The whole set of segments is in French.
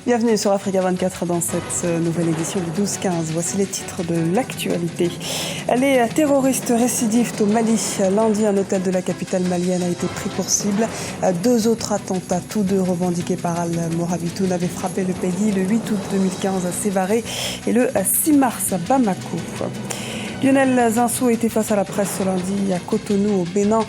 Bienvenue sur Africa 24 dans cette nouvelle édition du 12-15. Voici les titres de l'actualité. Les terroristes récidivent au Mali. Lundi, un hôtel de la capitale malienne a été pris pour cible. 2 autres attentats, tous deux revendiqués par Al-Morabitoun, avaient frappé le pays le 8 août 2015 à Sévaré et le 6 mars à Bamako. Lionel Zinsou était face à la presse ce lundi à Cotonou, au Bénin.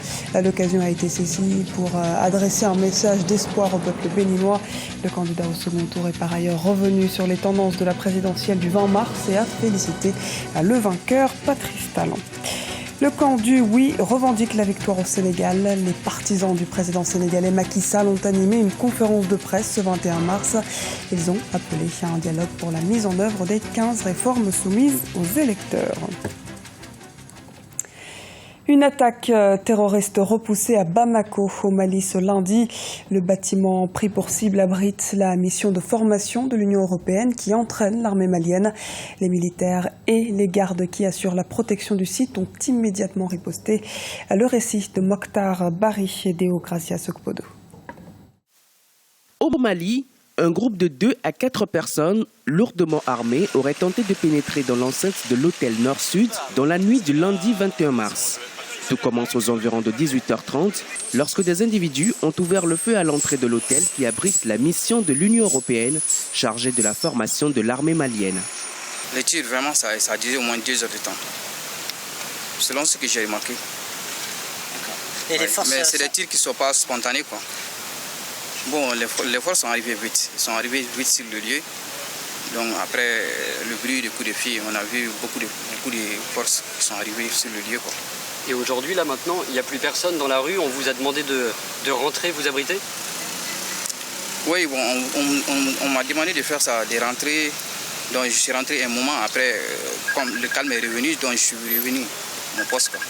L'occasion a été saisie pour adresser un message d'espoir au peuple béninois. Le candidat au second tour est par ailleurs revenu sur les tendances de la présidentielle du 20 mars et a félicité le vainqueur, Patrice Talon. Le camp du oui revendique la victoire au Sénégal. Les partisans du président sénégalais Macky Sall ont animé une conférence de presse ce 21 mars. Ils ont appelé à un dialogue pour la mise en œuvre des 15 réformes soumises aux électeurs. Une attaque terroriste repoussée à Bamako, au Mali, ce lundi. Le bâtiment pris pour cible abrite la mission de formation de l'Union européenne qui entraîne l'armée malienne. Les militaires et les gardes qui assurent la protection du site ont immédiatement riposté. Le récit de Mokhtar Bari et Deo Gracia Sokpodo. Au Mali, un groupe de 2 à 4 personnes lourdement armées aurait tenté de pénétrer dans l'enceinte de l'hôtel Nord-Sud dans la nuit du lundi 21 mars. Tout commence aux environs de 18h30 lorsque des individus ont ouvert le feu à l'entrée de l'hôtel qui abrite la mission de l'Union européenne chargée de la formation de l'armée malienne. Les tirs, vraiment, ça a duré au moins 2 heures de temps, selon ce que j'ai remarqué. Et les forces, mais c'est des tirs qui ne sont pas spontanés, quoi. Bon, les forces sont arrivées vite. Ils sont arrivés vite sur le lieu. Donc après le bruit des coups de feu, on a vu beaucoup de forces qui sont arrivées sur le lieu, quoi. Et aujourd'hui, là maintenant, il n'y a plus personne dans la rue. On vous a demandé de rentrer, vous abriter? Oui, bon, on m'a demandé de faire ça, de rentrer. Donc je suis rentré un moment après, comme le calme est revenu, donc je suis revenu à mon poste, quoi.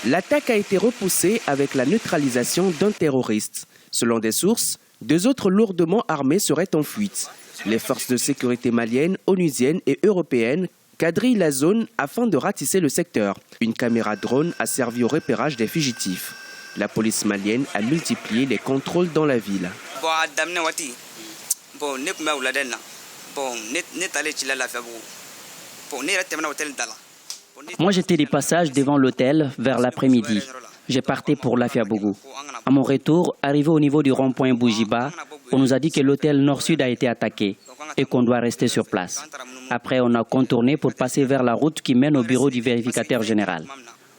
L'attaque a été repoussée avec la neutralisation d'un terroriste. Selon des sources, 2 autres lourdement armés seraient en fuite. Les forces de sécurité maliennes, onusiennes et européennes quadrillent la zone afin de ratisser le secteur. Une caméra drone a servi au repérage des fugitifs. La police malienne a multiplié les contrôles dans la ville. Moi, j'étais des passages devant l'hôtel vers l'après-midi. J'ai parti pour Lafiabougou. À mon retour, arrivé au niveau du rond-point Boujiba, on nous a dit que l'hôtel Nord-Sud a été attaqué et qu'on doit rester sur place. Après, on a contourné pour passer vers la route qui mène au bureau du vérificateur général.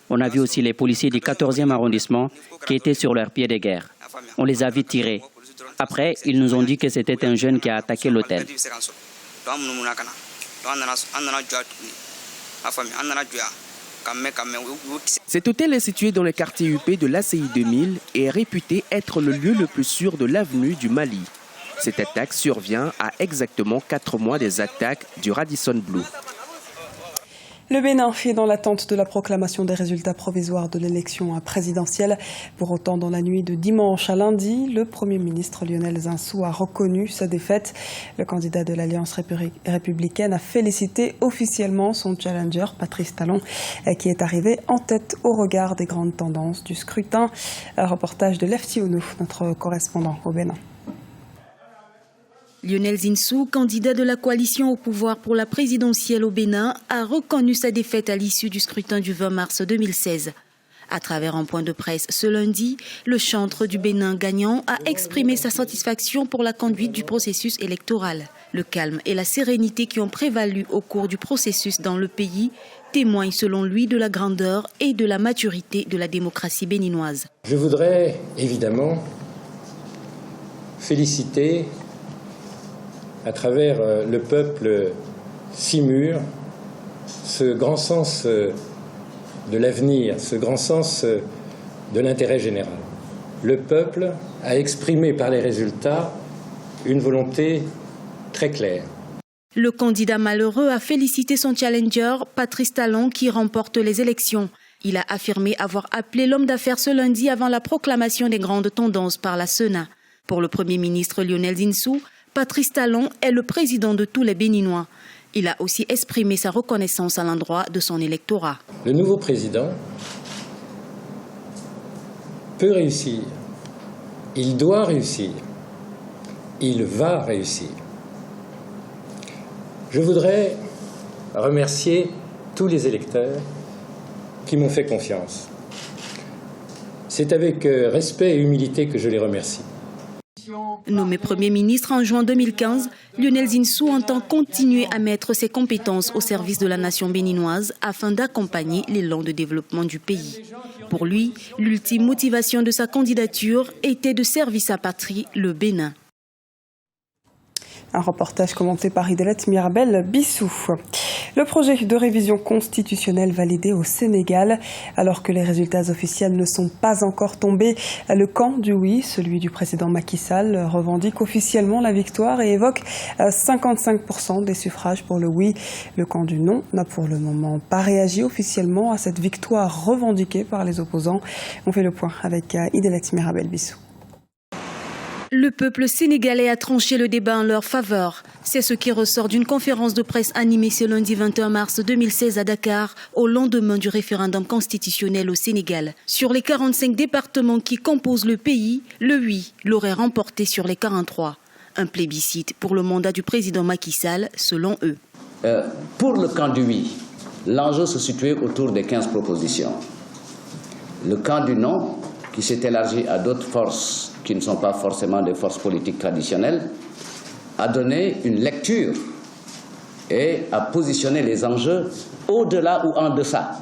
On a vu aussi les policiers du 14e arrondissement qui étaient sur leur pied de guerre. On les a vite tirés. Après, ils nous ont dit que c'était un jeune qui a attaqué l'hôtel. Cet hôtel est situé dans le quartier UP de l'ACI 2000 et est réputé être le lieu le plus sûr de l'avenue du Mali. Cette attaque survient à exactement 4 mois des attaques du Radisson Blu. Le Bénin est dans l'attente de la proclamation des résultats provisoires de l'élection présidentielle. Pour autant, dans la nuit de dimanche à lundi, le Premier ministre Lionel Zinsou a reconnu sa défaite. Le candidat de l'Alliance républicaine a félicité officiellement son challenger, Patrice Talon, qui est arrivé en tête au regard des grandes tendances du scrutin. Un reportage de Lefty Ounou, notre correspondant au Bénin. Lionel Zinsou, candidat de la coalition au pouvoir pour la présidentielle au Bénin, a reconnu sa défaite à l'issue du scrutin du 20 mars 2016. À travers un point de presse ce lundi, le chantre du Bénin gagnant a exprimé sa satisfaction pour la conduite du processus électoral. Le calme et la sérénité qui ont prévalu au cours du processus dans le pays témoignent selon lui de la grandeur et de la maturité de la démocratie béninoise. Je voudrais évidemment féliciter à travers le peuple si mûr, ce grand sens de l'avenir, ce grand sens de l'intérêt général. Le peuple a exprimé par les résultats une volonté très claire. Le candidat malheureux a félicité son challenger, Patrice Talon, qui remporte les élections. Il a affirmé avoir appelé l'homme d'affaires ce lundi avant la proclamation des grandes tendances par la Sénat. Pour le Premier ministre Lionel Zinsou, Patrice Talon est le président de tous les Béninois. Il a aussi exprimé sa reconnaissance à l'endroit de son électorat. Le nouveau président peut réussir, il doit réussir, il va réussir. Je voudrais remercier tous les électeurs qui m'ont fait confiance. C'est avec respect et humilité que je les remercie. Nommé Premier ministre en juin 2015, Lionel Zinsou entend continuer à mettre ses compétences au service de la nation béninoise afin d'accompagner l'élan de développement du pays. Pour lui, l'ultime motivation de sa candidature était de servir sa patrie, le Bénin. Un reportage commenté par Idelette Mirabel Bissou. Le projet de révision constitutionnelle validé au Sénégal, alors que les résultats officiels ne sont pas encore tombés, le camp du oui, celui du président Macky Sall, revendique officiellement la victoire et évoque 55% des suffrages pour le oui. Le camp du non n'a pour le moment pas réagi officiellement à cette victoire revendiquée par les opposants. On fait le point avec Idelette Mirabel Bissou. Le peuple sénégalais a tranché le débat en leur faveur. C'est ce qui ressort d'une conférence de presse animée ce lundi 21 mars 2016 à Dakar, au lendemain du référendum constitutionnel au Sénégal. Sur les 45 départements qui composent le pays, le oui l'aurait remporté sur les 43. Un plébiscite pour le mandat du président Macky Sall, selon eux. Pour le camp du oui, l'enjeu se situait autour des 15 propositions. Le camp du non, qui s'est élargi à d'autres forces qui ne sont pas forcément des forces politiques traditionnelles, a donné une lecture et a positionné les enjeux au-delà ou en deçà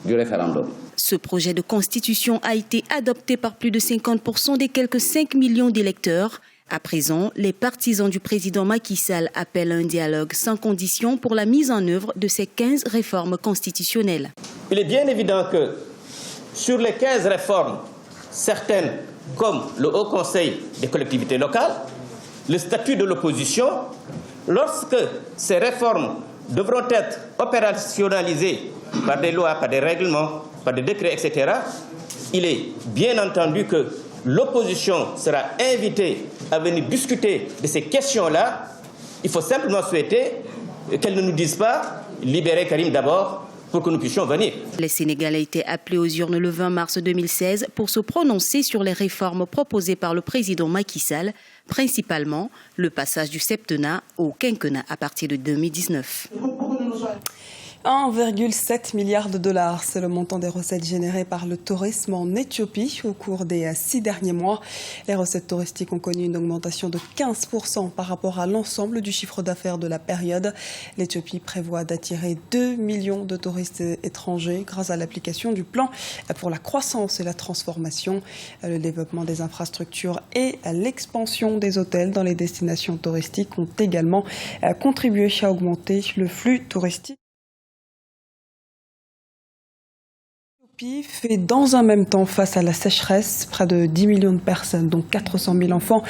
du référendum. Ce projet de constitution a été adopté par plus de 50% des quelques 5 millions d'électeurs. À présent, les partisans du président Macky Sall appellent un dialogue sans condition pour la mise en œuvre de ces 15 réformes constitutionnelles. Il est bien évident que sur les 15 réformes, certaines, comme le Haut Conseil des collectivités locales, le statut de l'opposition, lorsque ces réformes devront être opérationnalisées par des lois, par des règlements, par des décrets, etc., il est bien entendu que l'opposition sera invitée à venir discuter de ces questions-là. Il faut simplement souhaiter qu'elle ne nous dise pas « libérez Karim d'abord », pour que nous puissions venir. Les Sénégalais étaient appelés aux urnes le 20 mars 2016 pour se prononcer sur les réformes proposées par le président Macky Sall, principalement le passage du septennat au quinquennat à partir de 2019. 1,7 milliard de dollars, c'est le montant des recettes générées par le tourisme en Éthiopie au cours des 6 derniers mois. Les recettes touristiques ont connu une augmentation de 15% par rapport à l'ensemble du chiffre d'affaires de la période. L'Éthiopie prévoit d'attirer 2 millions de touristes étrangers grâce à l'application du plan pour la croissance et la transformation, le développement des infrastructures et l'expansion des hôtels dans les destinations touristiques ont également contribué à augmenter le flux touristique. Fait dans un même temps face à la sécheresse, près de 10 millions de personnes, dont 400 000 enfants,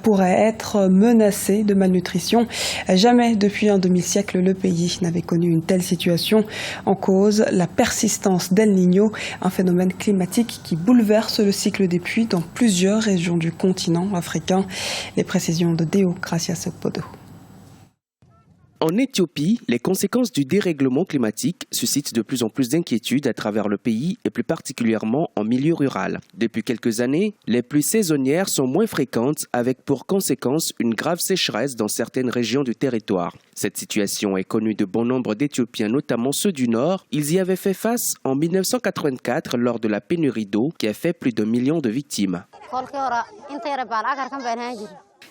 pourraient être menacés de malnutrition. Jamais depuis un demi-siècle, le pays n'avait connu une telle situation. En cause, la persistance d'El Niño, un phénomène climatique qui bouleverse le cycle des pluies dans plusieurs régions du continent africain. Les précisions de Deo Gracias Podo. En Éthiopie, les conséquences du dérèglement climatique suscitent de plus en plus d'inquiétudes à travers le pays et plus particulièrement en milieu rural. Depuis quelques années, les pluies saisonnières sont moins fréquentes avec pour conséquence une grave sécheresse dans certaines régions du territoire. Cette situation est connue de bon nombre d'Éthiopiens, notamment ceux du Nord. Ils y avaient fait face en 1984 lors de la pénurie d'eau qui a fait plus d'1 million de victimes.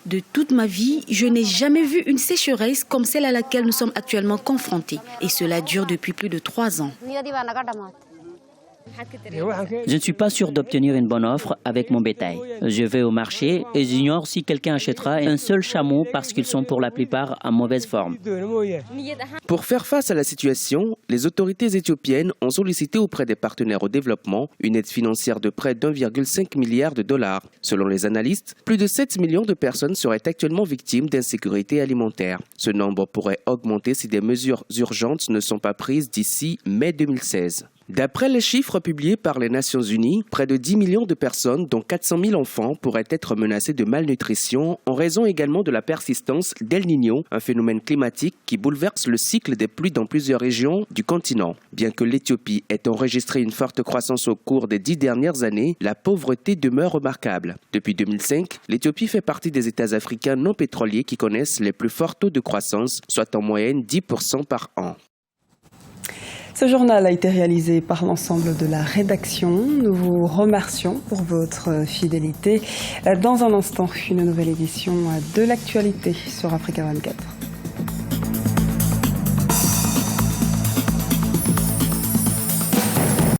De toute ma vie, je n'ai jamais vu une sécheresse comme celle à laquelle nous sommes actuellement confrontés. Et cela dure depuis plus de 3 ans. Je ne suis pas sûr d'obtenir une bonne offre avec mon bétail. Je vais au marché et j'ignore si quelqu'un achètera un seul chameau parce qu'ils sont pour la plupart en mauvaise forme. Pour faire face à la situation, les autorités éthiopiennes ont sollicité auprès des partenaires au développement une aide financière de près d'1,5 milliard de dollars. Selon les analystes, plus de 7 millions de personnes seraient actuellement victimes d'insécurité alimentaire. Ce nombre pourrait augmenter si des mesures urgentes ne sont pas prises d'ici mai 2016. D'après les chiffres publiés par les Nations Unies, près de 10 millions de personnes, dont 400 000 enfants, pourraient être menacées de malnutrition en raison également de la persistance d'El Niño, un phénomène climatique qui bouleverse le cycle des pluies dans plusieurs régions du continent. Bien que l'Éthiopie ait enregistré une forte croissance au cours des 10 dernières années, la pauvreté demeure remarquable. Depuis 2005, l'Éthiopie fait partie des États africains non pétroliers qui connaissent les plus forts taux de croissance, soit en moyenne 10% par an. Ce journal a été réalisé par l'ensemble de la rédaction. Nous vous remercions pour votre fidélité. Dans un instant, une nouvelle édition de l'actualité sur Africa 24.